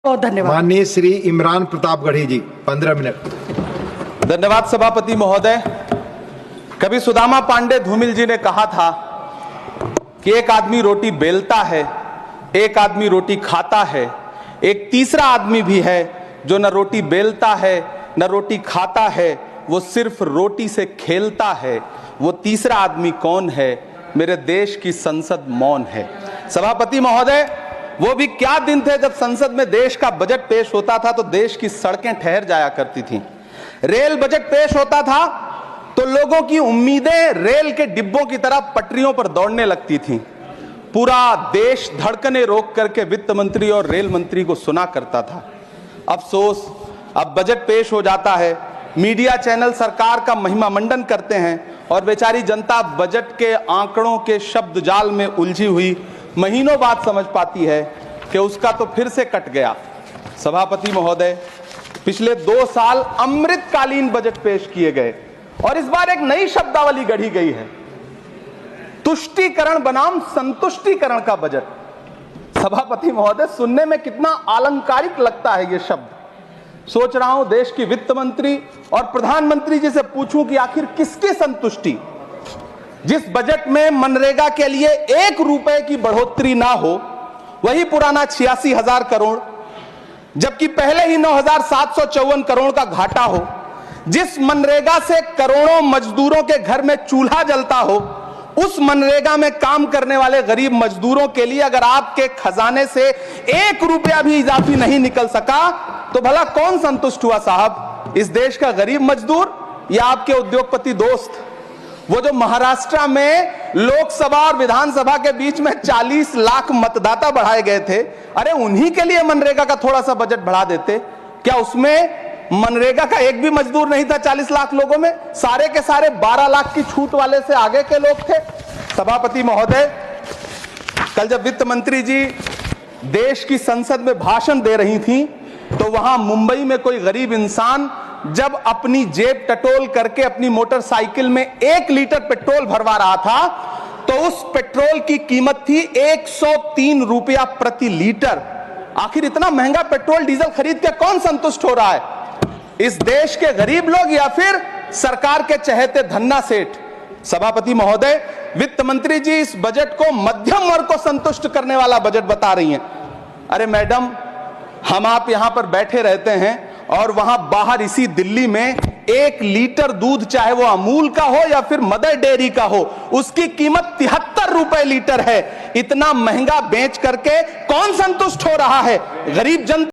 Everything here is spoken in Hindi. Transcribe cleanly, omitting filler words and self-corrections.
बहुत धन्यवाद। माननीय श्री इमरान प्रतापगढ़ी जी 15 मिनट। धन्यवाद सभापति महोदय। कभी सुदामा पांडे धूमिल जी ने कहा था कि एक आदमी रोटी बेलता है, एक आदमी रोटी खाता है, एक तीसरा आदमी भी है जो न रोटी बेलता है न रोटी खाता है, वो सिर्फ रोटी से खेलता है। वो तीसरा आदमी कौन है? मेरे देश की संसद मौन है। सभापति महोदय, वो भी क्या दिन थे जब संसद में देश का बजट पेश होता था तो देश की सड़कें ठहर जाया करती थीं। रेल बजट पेश होता था तो लोगों की उम्मीदें रेल के डिब्बों की तरह पटरियों पर दौड़ने लगती थीं। पूरा देश धड़कने रोक करके वित्त मंत्री और रेल मंत्री को सुना करता था। अफसोस, अब बजट पेश हो जाता है, मीडिया चैनल सरकार का महिमा मंडन करते हैं और बेचारी जनता बजट के आंकड़ों के शब्द जाल में उलझी हुई महीनों बाद समझ पाती है कि उसका तो फिर से कट गया। सभापति महोदय, पिछले 2 साल अमृतकालीन बजट पेश किए गए और इस बार एक नई शब्दावली गढ़ी गई है, तुष्टीकरण बनाम संतुष्टीकरण का बजट। सभापति महोदय, सुनने में कितना अलंकारिक लगता है ये शब्द। सोच रहा हूं देश की वित्त मंत्री और प्रधानमंत्री जी से पूछूं कि आखिर किसकी संतुष्टि? जिस बजट में मनरेगा के लिए 1 रुपए की बढ़ोतरी ना हो, वही पुराना 86,000 करोड़, जबकि पहले ही 9,754 करोड़ का घाटा हो, जिस मनरेगा से करोड़ों मजदूरों के घर में चूल्हा जलता हो, उस मनरेगा में काम करने वाले गरीब मजदूरों के लिए अगर आपके खजाने से 1 रुपया भी इजाफी नहीं निकल सका तो भला कौन संतुष्ट हुआ साहब? इस देश का गरीब मजदूर या आपके उद्योगपति दोस्त? वो जो महाराष्ट्र में लोकसभा और विधानसभा के बीच में 40 लाख मतदाता बढ़ाए गए थे, अरे उन्हीं के लिए मनरेगा का थोड़ा सा बजट बढ़ा देते। क्या उसमें मनरेगा का एक भी मजदूर नहीं था 40 लाख लोगों में? सारे के सारे 12 लाख की छूट वाले से आगे के लोग थे। सभापति महोदय, कल जब वित्त मंत्री जी देश की संसद में भाषण दे रही थी तो वहां मुंबई में कोई गरीब इंसान जब अपनी जेब टटोल करके अपनी मोटरसाइकिल में 1 लीटर पेट्रोल भरवा रहा था तो उस पेट्रोल की कीमत थी 103 रुपया प्रति लीटर। आखिर इतना महंगा पेट्रोल डीजल खरीद के कौन संतुष्ट हो रहा है? इस देश के गरीब लोग या फिर सरकार के चहेते धन्ना सेठ? सभापति महोदय, वित्त मंत्री जी इस बजट को मध्यम वर्ग को संतुष्ट करने वाला बजट बता रही हैं। अरे मैडम, हम आप यहां पर बैठे रहते हैं और वहां बाहर इसी दिल्ली में 1 लीटर दूध, चाहे वो अमूल का हो या फिर मदर डेयरी का हो, उसकी कीमत 73 रुपए लीटर है। इतना महंगा बेच करके कौन संतुष्ट हो रहा है? गरीब जनता।